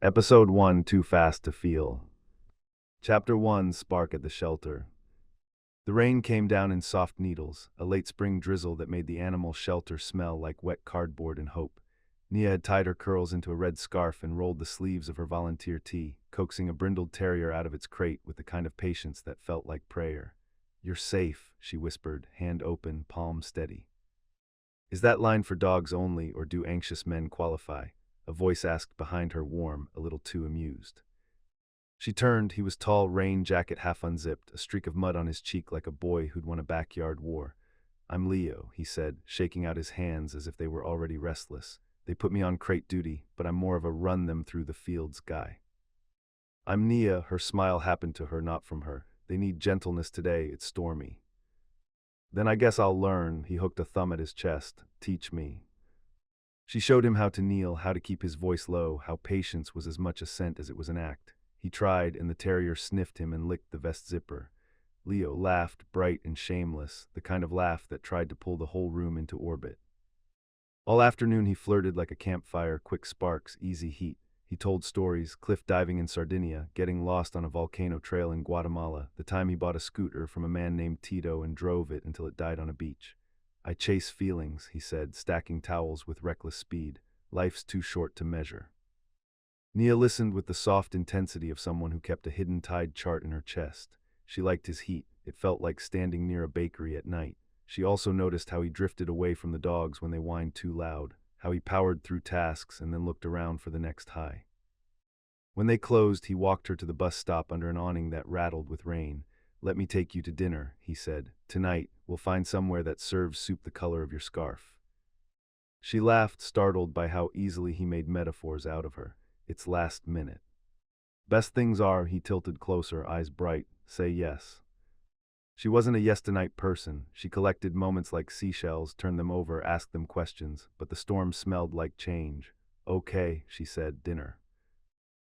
Episode 1, Too Fast to Feel. Chapter 1, Spark at the Shelter. The rain came down in soft needles, a late spring drizzle that made the animal shelter smell like wet cardboard and hope. Nia had tied her curls into a red scarf and rolled the sleeves of her volunteer tee, coaxing a brindled terrier out of its crate with the kind of patience that felt like prayer. "You're safe," she whispered, hand open, palm steady. "Is that line for dogs only, or do anxious men qualify?" A voice asked behind her, warm, a little too amused. She turned. He was tall, rain jacket half unzipped, a streak of mud on his cheek like a boy who'd won a backyard war. "I'm Leo," he said, shaking out his hands as if they were already restless. "They put me on crate duty, but I'm more of a run-them-through-the-fields guy." "I'm Nia," her smile happened to her, not from her. "They need gentleness today, it's stormy." "Then I guess I'll learn," he hooked a thumb at his chest. "Teach me." She showed him how to kneel, how to keep his voice low, how patience was as much a scent as it was an act. He tried, and the terrier sniffed him and licked the vest zipper. Leo laughed, bright and shameless, the kind of laugh that tried to pull the whole room into orbit. All afternoon he flirted like a campfire, quick sparks, easy heat. He told stories, cliff diving in Sardinia, getting lost on a volcano trail in Guatemala, the time he bought a scooter from a man named Tito and drove it until it died on a beach. "I chase feelings," he said, stacking towels with reckless speed. "Life's too short to measure." Nia listened with the soft intensity of someone who kept a hidden tide chart in her chest. She liked his heat. It felt like standing near a bakery at night. She also noticed how he drifted away from the dogs when they whined too loud, how he powered through tasks and then looked around for the next high. When they closed, he walked her to the bus stop under an awning that rattled with rain. "Let me take you to dinner," he said. "Tonight, we'll find somewhere that serves soup the color of your scarf." She laughed, startled by how easily he made metaphors out of her. It's last minute. "Best things are," he tilted closer, eyes bright, "say yes." She wasn't a yes-tonight person. She collected moments like seashells, turned them over, asked them questions, but the storm smelled like change. "Okay," she said, "dinner."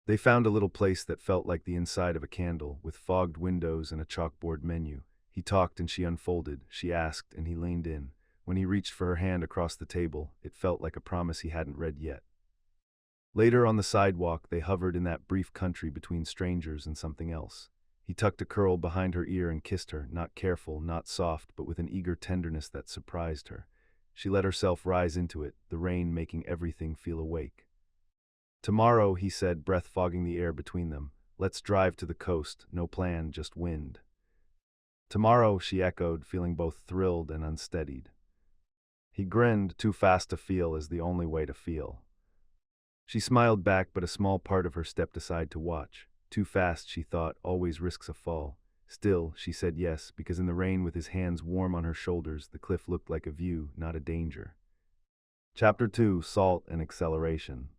They found a little place that felt like the inside of a candle, with fogged windows and a chalkboard menu. He talked and she unfolded. She asked and he leaned in. When he reached for her hand across the table, it felt like a promise he hadn't read yet. Later on the sidewalk, they hovered in that brief country between strangers and something else. He tucked a curl behind her ear and kissed her, not careful, not soft, but with an eager tenderness that surprised her. She let herself rise into it, the rain making everything feel awake. "Tomorrow," he said, breath fogging the air between them. "Let's drive to the coast, no plan, just wind." "Tomorrow," she echoed, feeling both thrilled and unsteadied. He grinned. "Too fast to feel is the only way to feel." She smiled back, but a small part of her stepped aside to watch. Too fast, she thought, always risks a fall. Still, she said yes, because in the rain with his hands warm on her shoulders, the cliff looked like a view, not a danger. Chapter 2, Salt and Acceleration.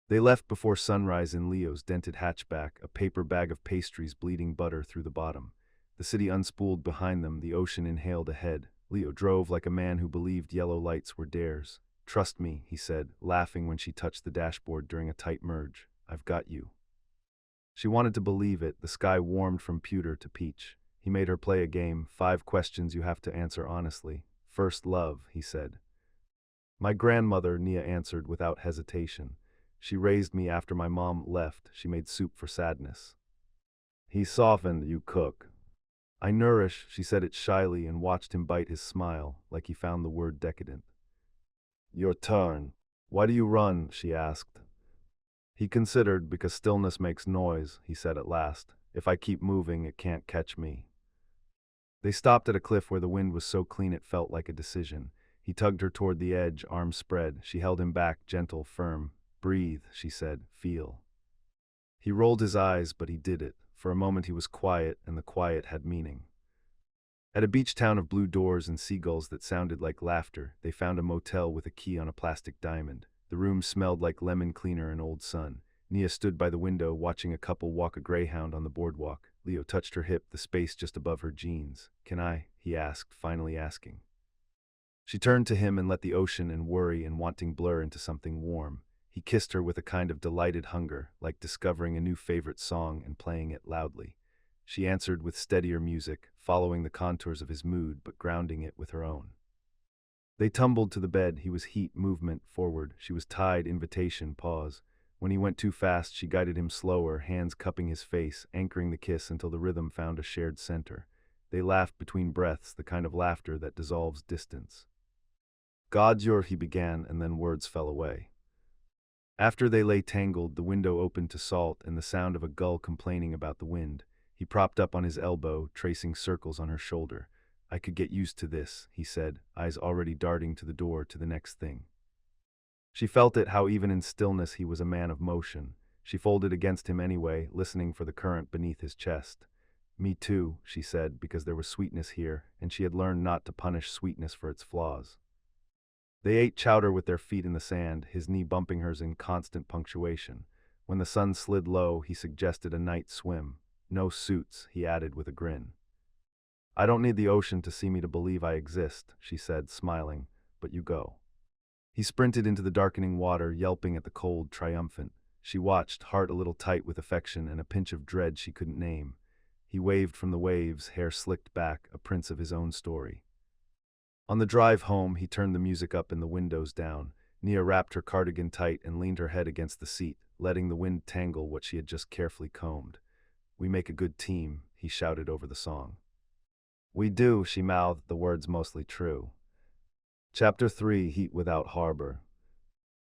They left before sunrise in Leo's dented hatchback, a paper bag of pastries bleeding butter through the bottom. The city unspooled behind them, the ocean inhaled ahead. Leo drove like a man who believed yellow lights were dares. "Trust me," he said, laughing when she touched the dashboard during a tight merge. "I've got you." She wanted to believe it. The sky warmed from pewter to peach. He made her play a game, 5 questions you have to answer honestly. "First love," he said. "My grandmother," Nia answered without hesitation. "She raised me after my mom left. She made soup for sadness." He softened. "You cook." "I nourish," she said it shyly and watched him bite his smile, like he found the word decadent. "Your turn." "Why do you run?" she asked. He considered. "Because stillness makes noise," he said at last. "If I keep moving, it can't catch me." They stopped at a cliff where the wind was so clean it felt like a decision. He tugged her toward the edge, arms spread. She held him back, gentle, firm. "Breathe," she said. "Feel." He rolled his eyes, but he did it. For a moment he was quiet, and the quiet had meaning. At a beach town of blue doors and seagulls that sounded like laughter, they found a motel with a key on a plastic diamond. The room smelled like lemon cleaner and old sun. Nia stood by the window, watching a couple walk a greyhound on the boardwalk. Leo touched her hip, the space just above her jeans. "Can I?" he asked, finally asking. She turned to him and let the ocean and worry and wanting blur into something warm. He kissed her with a kind of delighted hunger, like discovering a new favorite song and playing it loudly. She answered with steadier music, following the contours of his mood but grounding it with her own. They tumbled to the bed. He was heat, movement, forward. She was tide, invitation, pause. When he went too fast, she guided him slower, hands cupping his face, anchoring the kiss until the rhythm found a shared center. They laughed between breaths, the kind of laughter that dissolves distance. "God, he began, and then words fell away. After they lay tangled, the window opened to salt and the sound of a gull complaining about the wind. He propped up on his elbow, tracing circles on her shoulder. "I could get used to this," he said, eyes already darting to the door to the next thing. She felt it, how even in stillness he was a man of motion. She folded against him anyway, listening for the current beneath his chest. "Me too," she said, because there was sweetness here, and she had learned not to punish sweetness for its flaws. They ate chowder with their feet in the sand, his knee bumping hers in constant punctuation. When the sun slid low, he suggested a night swim. "No suits," he added with a grin. "I don't need the ocean to see me to believe I exist," she said, smiling, "but you go." He sprinted into the darkening water, yelping at the cold, triumphant. She watched, heart a little tight with affection and a pinch of dread she couldn't name. He waved from the waves, hair slicked back, a prince of his own story. On the drive home, he turned the music up and the windows down. Nia wrapped her cardigan tight and leaned her head against the seat, letting the wind tangle what she had just carefully combed. "We make a good team," he shouted over the song. "We do," she mouthed, the words mostly true. Chapter 3, Heat Without Harbor.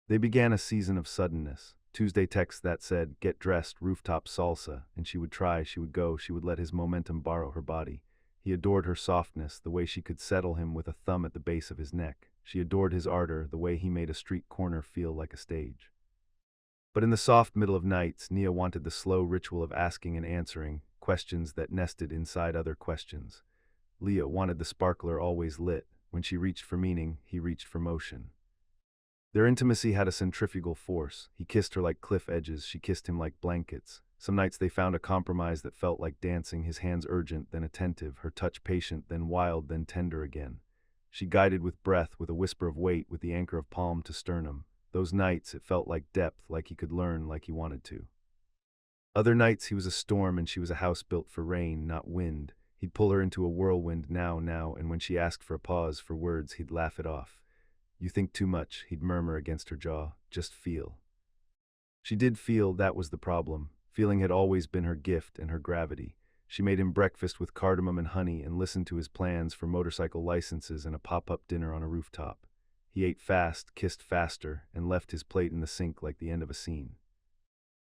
They began a season of suddenness. Tuesday texts that said, "Get dressed, rooftop salsa," and she would try, she would go, she would let his momentum borrow her body. He adored her softness, the way she could settle him with a thumb at the base of his neck. She adored his ardor, the way he made a street corner feel like a stage. But in the soft middle of nights, Nia wanted the slow ritual of asking and answering, questions that nested inside other questions. Leah wanted the sparkler always lit. When she reached for meaning, he reached for motion. Their intimacy had a centrifugal force. He kissed her like cliff edges, she kissed him like blankets. Some nights they found a compromise that felt like dancing, his hands urgent, then attentive, her touch patient, then wild, then tender again. She guided with breath, with a whisper of weight, with the anchor of palm to sternum. Those nights, it felt like depth, like he could learn, like he wanted to. Other nights he was a storm and she was a house built for rain, not wind. He'd pull her into a whirlwind now, and when she asked for a pause, for words, he'd laugh it off. "You think too much," he'd murmur against her jaw. "Just feel." She did feel, that was the problem. Feeling had always been her gift and her gravity. She made him breakfast with cardamom and honey and listened to his plans for motorcycle licenses and a pop-up dinner on a rooftop. He ate fast, kissed faster, and left his plate in the sink like the end of a scene.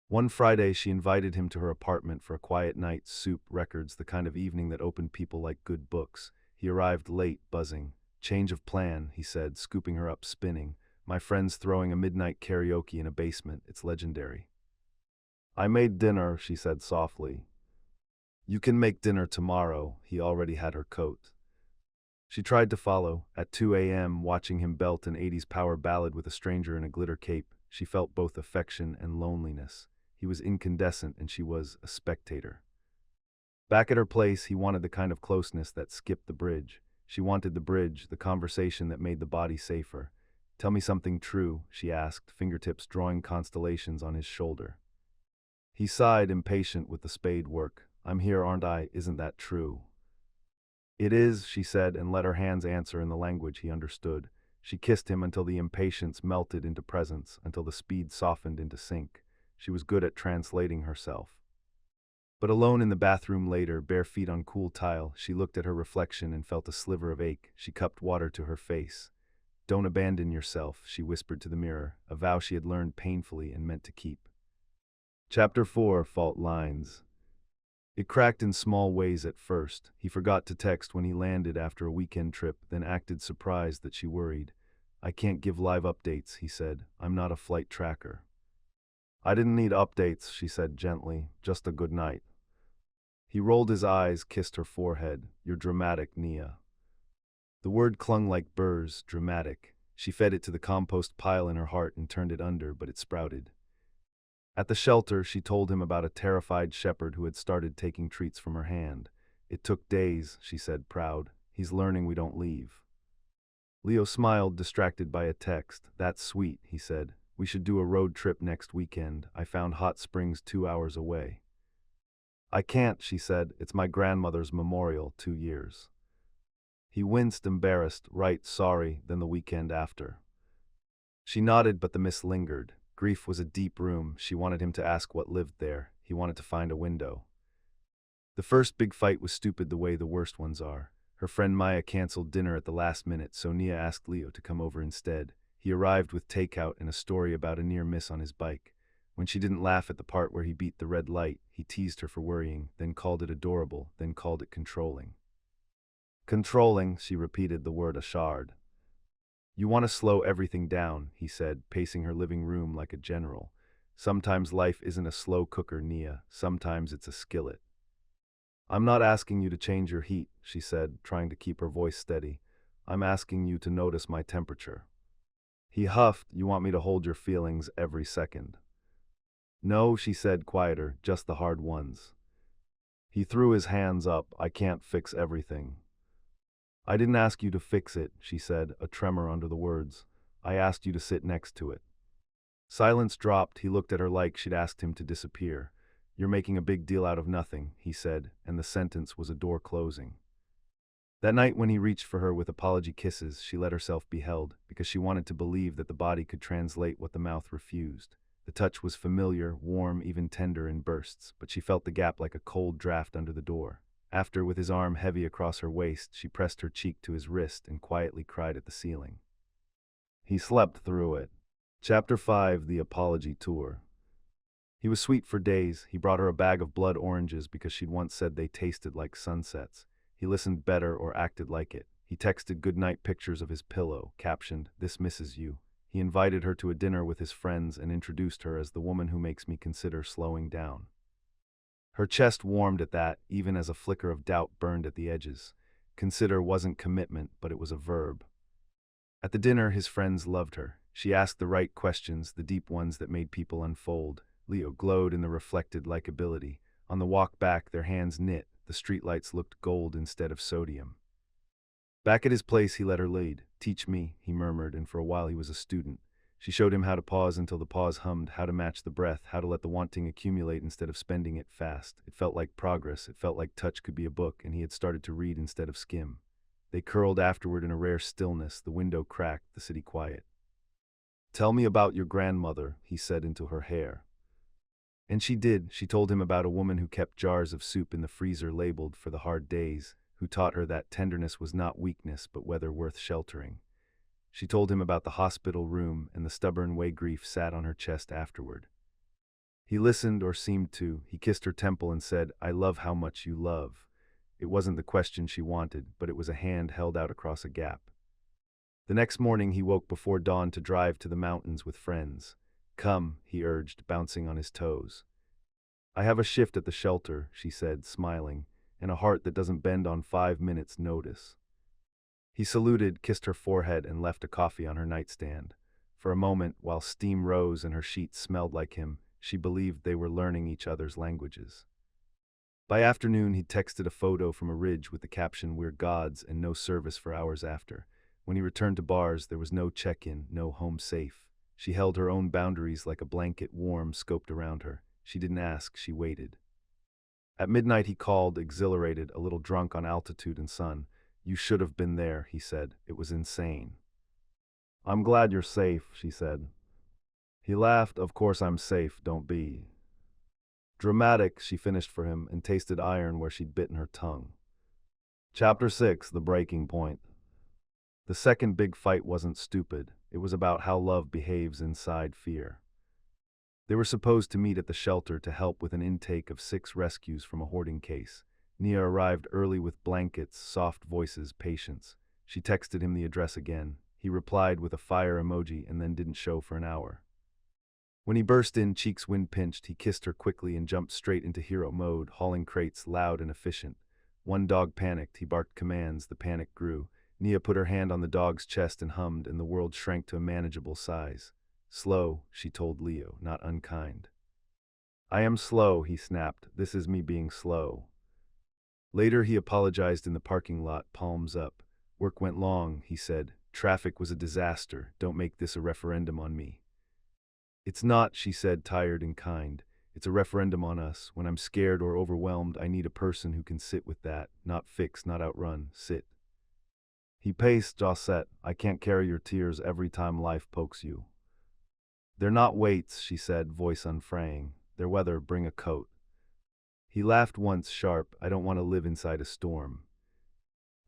One Friday, she invited him to her apartment for a quiet night, soup, records, the kind of evening that opened people like good books. He arrived late, buzzing. "Change of plan," he said, scooping her up, spinning. "My friend's throwing a midnight karaoke in a basement. It's legendary." "I made dinner," she said softly. "You can make dinner tomorrow." He already had her coat. She tried to follow. At 2 a.m., watching him belt an 80s power ballad with a stranger in a glitter cape, she felt both affection and loneliness. He was incandescent and she was a spectator. Back at her place, he wanted the kind of closeness that skipped the bridge. She wanted the bridge, the conversation that made the body safer. "Tell me something true," she asked, fingertips drawing constellations on his shoulder. He sighed, impatient with the spade work. "I'm here, aren't I? Isn't that true?" "It is," she said, and let her hands answer in the language he understood. She kissed him until the impatience melted into presence, until the speed softened into sync. She was good at translating herself. But alone in the bathroom later, bare feet on cool tile, she looked at her reflection and felt a sliver of ache. She cupped water to her face. "Don't abandon yourself," she whispered to the mirror, a vow she had learned painfully and meant to keep. Chapter 4, Fault Lines. It cracked in small ways at first. He forgot to text when he landed after a weekend trip, then acted surprised that she worried. "I can't give live updates," he said. "I'm not a flight tracker." "I didn't need updates," she said gently. "Just a good night." He rolled his eyes, kissed her forehead. "You're dramatic, Nia." The word clung like burrs, dramatic. She fed it to the compost pile in her heart and turned it under, but it sprouted. At the shelter, she told him about a terrified shepherd who had started taking treats from her hand. "It took days," she said, proud. "He's learning we don't leave." Leo smiled, distracted by a text. "That's sweet," he said. "We should do a road trip next weekend. I found hot springs 2 hours away." "I can't," she said. "It's my grandmother's memorial, 2 years." He winced, embarrassed. "Right, sorry, then the weekend after." She nodded, but the mist lingered. Grief was a deep room. She wanted him to ask what lived there. He wanted to find a window. The first big fight was stupid the way the worst ones are. Her friend Maya canceled dinner at the last minute, so Nia asked Leo to come over instead. He arrived with takeout and a story about a near miss on his bike. When she didn't laugh at the part where he beat the red light, he teased her for worrying, then called it adorable, then called it controlling. Controlling, she repeated the word ashard. You want to slow everything down, he said, pacing her living room like a general. Sometimes life isn't a slow cooker, Nia. Sometimes it's a skillet. I'm not asking you to change your heat, she said, trying to keep her voice steady. I'm asking you to notice my temperature. He huffed, you want me to hold your feelings every second. No, she said, quieter, just the hard ones. He threw his hands up, I can't fix everything. I didn't ask you to fix it, she said, a tremor under the words. I asked you to sit next to it. Silence dropped. He looked at her like she'd asked him to disappear. You're making a big deal out of nothing, he said, and the sentence was a door closing. That night when he reached for her with apology kisses, she let herself be held, because she wanted to believe that the body could translate what the mouth refused. The touch was familiar, warm, even tender in bursts, but she felt the gap like a cold draft under the door. After, with his arm heavy across her waist, she pressed her cheek to his wrist and quietly cried at the ceiling. He slept through it. Chapter 5: The Apology Tour. He was sweet for days. He brought her a bag of blood oranges because she'd once said they tasted like sunsets. He listened better or acted like it. He texted goodnight pictures of his pillow, captioned, "This misses you." He invited her to a dinner with his friends and introduced her as the woman who makes me consider slowing down. Her chest warmed at that, even as a flicker of doubt burned at the edges. Consider wasn't commitment, but it was a verb. At the dinner, his friends loved her. She asked the right questions, the deep ones that made people unfold. Leo glowed in the reflected likability. On the walk back, their hands knit. The streetlights looked gold instead of sodium. Back at his place, he let her lead. "Teach me," he murmured, and for a while he was a student. She showed him how to pause until the pause hummed, how to match the breath, how to let the wanting accumulate instead of spending it fast. It felt like progress. It felt like touch could be a book, and he had started to read instead of skim. They curled afterward in a rare stillness, the window cracked, the city quiet. "Tell me about your grandmother," he said into her hair. And she did. She told him about a woman who kept jars of soup in the freezer labeled for the hard days, who taught her that tenderness was not weakness but weather worth sheltering. She told him about the hospital room and the stubborn way grief sat on her chest afterward. He listened, or seemed to. He kissed her temple and said, "I love how much you love." It wasn't the question she wanted, but it was a hand held out across a gap. The next morning he woke before dawn to drive to the mountains with friends. "Come," he urged, bouncing on his toes. "I have a shift at the shelter," she said, smiling, and a heart that doesn't bend on 5 minutes' notice. He saluted, kissed her forehead, and left a coffee on her nightstand. For a moment, while steam rose and her sheets smelled like him, she believed they were learning each other's languages. By afternoon, he texted a photo from a ridge with the caption, "We're gods," and no service for hours after. When he returned to bars, there was no check-in, no home safe. She held her own boundaries like a blanket warm scoped around her. She didn't ask, she waited. At midnight he called, exhilarated, a little drunk on altitude and sun. "You should have been there," he said. "It was insane." "I'm glad you're safe," she said. He laughed. "Of course I'm safe, don't be." Dramatic, she finished for him and tasted iron where she'd bitten her tongue. Chapter 6: The Breaking Point. The second big fight wasn't stupid. It was about how love behaves inside fear. They were supposed to meet at the shelter to help with an intake of 6 rescues from a hoarding case. Nia arrived early with blankets, soft voices, patience. She texted him the address again. He replied with a fire emoji and then didn't show for an hour. When he burst in, cheeks wind-pinched, he kissed her quickly and jumped straight into hero mode, hauling crates loud and efficient. One dog panicked. He barked commands. The panic grew. Nia put her hand on the dog's chest and hummed, and the world shrank to a manageable size. "Slow," she told Leo, not unkind. "I am slow," he snapped. "This is me being slow." Later he apologized in the parking lot, palms up. "Work went long," he said. "Traffic was a disaster. Don't make this a referendum on me." "It's not," she said, tired and kind. "It's a referendum on us. When I'm scared or overwhelmed, I need a person who can sit with that. Not fix, not outrun. Sit." He paced, jaw set. "I can't carry your tears every time life pokes you." They're not weights, she said, voice unfraying. They're weather, bring a coat. He laughed once sharp, I don't want to live inside a storm.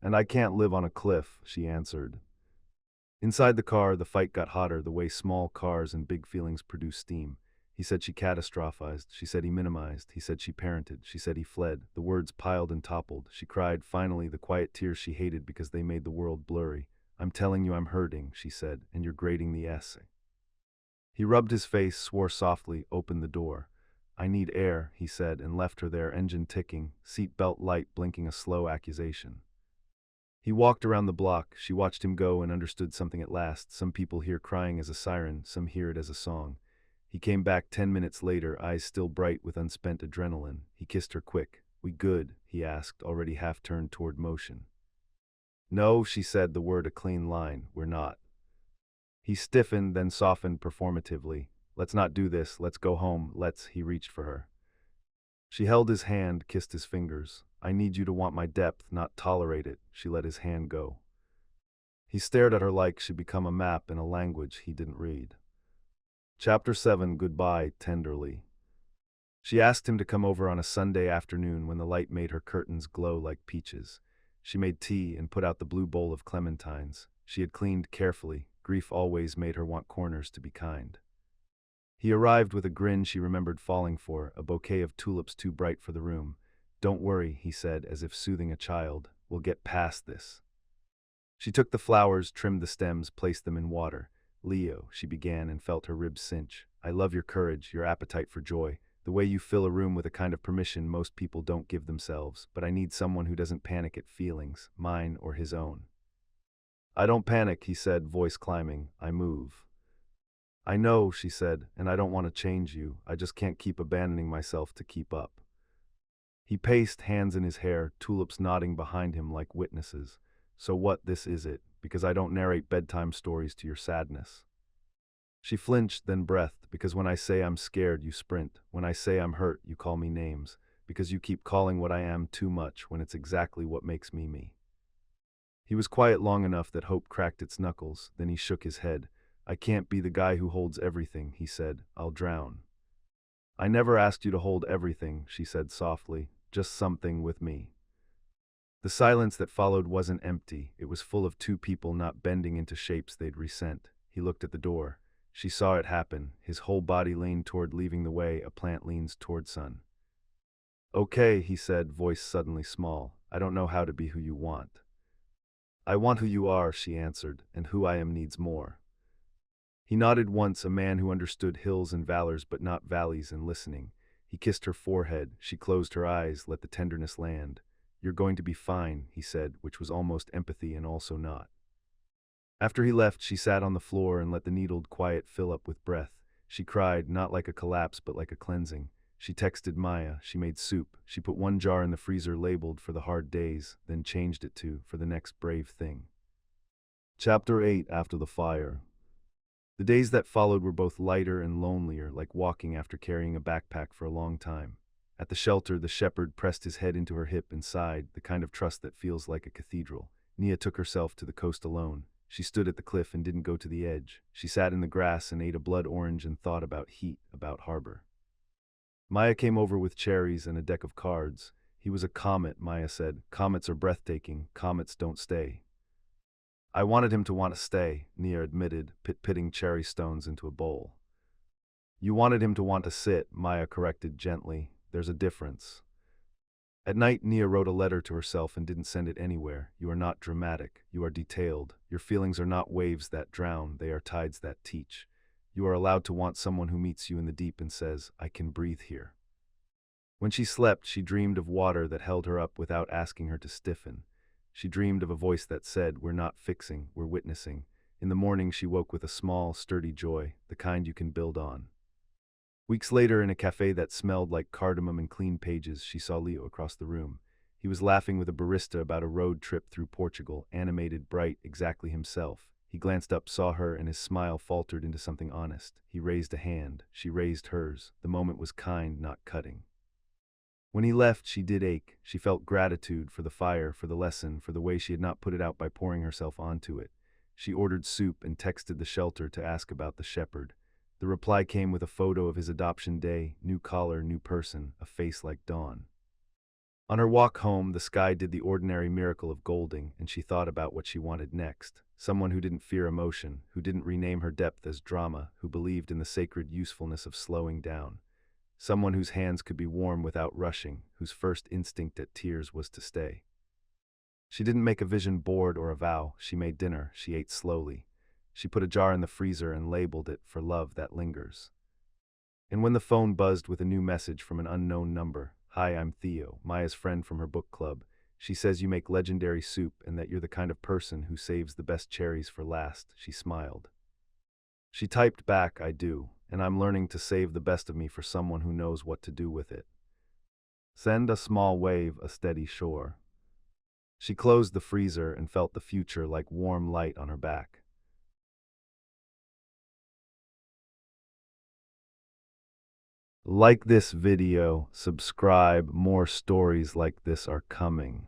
And I can't live on a cliff, she answered. Inside the car, the fight got hotter, the way small cars and big feelings produce steam. He said she catastrophized, she said he minimized, he said she parented, she said he fled. The words piled and toppled. She cried, finally, the quiet tears she hated because they made the world blurry. I'm telling you I'm hurting, she said, and you're grading the essay. He rubbed his face, swore softly, opened the door. I need air, he said, and left her there, engine ticking, seat belt light blinking a slow accusation. He walked around the block. She watched him go and understood something at last. Some people hear crying as a siren, some hear it as a song. He came back 10 minutes later, eyes still bright with unspent adrenaline. He kissed her quick. We good? He asked, already half turned toward motion. No, she said, the word a clean line. We're not. He stiffened, then softened performatively. Let's not do this. Let's go home. He reached for her. She held his hand, kissed his fingers. I need you to want my depth, not tolerate it. She let his hand go. He stared at her like she'd become a map in a language he didn't read. Chapter 7, Goodbye, tenderly. She asked him to come over on a Sunday afternoon when the light made her curtains glow like peaches. She made tea and put out the blue bowl of clementines. She had cleaned carefully. Grief always made her want corners to be kind. He arrived with a grin she remembered falling for, a bouquet of tulips too bright for the room. Don't worry, he said, as if soothing a child. We'll get past this. She took the flowers, trimmed the stems, placed them in water. Leo, she began and felt her ribs cinch. I love your courage, your appetite for joy, the way you fill a room with a kind of permission most people don't give themselves, but I need someone who doesn't panic at feelings, mine or his own. I don't panic, he said, voice climbing. I move. I know, she said, and I don't want to change you. I just can't keep abandoning myself to keep up. He paced, hands in his hair, tulips nodding behind him like witnesses. So what, this is it, because I don't narrate bedtime stories to your sadness. She flinched, then breathed, because when I say I'm scared, you sprint. When I say I'm hurt, you call me names, because you keep calling what I am too much when it's exactly what makes me me. He was quiet long enough that hope cracked its knuckles, then he shook his head. I can't be the guy who holds everything, he said. I'll drown. I never asked you to hold everything, she said softly, just something with me. The silence that followed wasn't empty, it was full of two people not bending into shapes they'd resent. He looked at the door. She saw it happen, his whole body leaned toward leaving the way a plant leans toward sun. Okay, he said, voice suddenly small, I don't know how to be who you want. I want who you are, she answered, and who I am needs more. He nodded once, a man who understood hills and valors but not valleys, and listening. He kissed her forehead, she closed her eyes, let the tenderness land. You're going to be fine, he said, which was almost empathy and also not. After he left, she sat on the floor and let the needled quiet fill up with breath. She cried, not like a collapse but like a cleansing. She texted Maya, she made soup, she put one jar in the freezer labeled for the hard days, then changed it to, for the next brave thing. Chapter 8, After the Fire. The days that followed were both lighter and lonelier, like walking after carrying a backpack for a long time. At the shelter, the shepherd pressed his head into her hip and sighed, the kind of trust that feels like a cathedral. Nia took herself to the coast alone. She stood at the cliff and didn't go to the edge. She sat in the grass and ate a blood orange and thought about heat, about harbor. Maya came over with cherries and a deck of cards. He was a comet, Maya said. Comets are breathtaking. Comets don't stay. I wanted him to want to stay, Nia admitted, pitting cherry stones into a bowl. You wanted him to want to sit, Maya corrected gently. There's a difference. At night, Nia wrote a letter to herself and didn't send it anywhere. You are not dramatic. You are detailed. Your feelings are not waves that drown. They are tides that teach. You are allowed to want someone who meets you in the deep and says, I can breathe here. When she slept, she dreamed of water that held her up without asking her to stiffen. She dreamed of a voice that said, we're not fixing, we're witnessing. In the morning, she woke with a small, sturdy joy, the kind you can build on. Weeks later, in a cafe that smelled like cardamom and clean pages, she saw Leo across the room. He was laughing with a barista about a road trip through Portugal, animated, bright, exactly himself. He glanced up, saw her, and his smile faltered into something honest. He raised a hand. She raised hers. The moment was kind, not cutting. When he left, she did ache. She felt gratitude for the fire, for the lesson, for the way she had not put it out by pouring herself onto it. She ordered soup and texted the shelter to ask about the shepherd. The reply came with a photo of his adoption day, new collar, new person, a face like dawn. On her walk home, the sky did the ordinary miracle of golding, and she thought about what she wanted next. Someone who didn't fear emotion, who didn't rename her depth as drama, who believed in the sacred usefulness of slowing down. Someone whose hands could be warm without rushing, whose first instinct at tears was to stay. She didn't make a vision board or a vow. She made dinner. She ate slowly. She put a jar in the freezer and labeled it for love that lingers. And when the phone buzzed with a new message from an unknown number, "Hi, I'm Theo, Maya's friend from her book club. She says you make legendary soup and that you're the kind of person who saves the best cherries for last." She smiled. She typed back, "I do, and I'm learning to save the best of me for someone who knows what to do with it. Send a small wave, a steady shore." She closed the freezer and felt the future like warm light on her back. Like this video, subscribe, more stories like this are coming.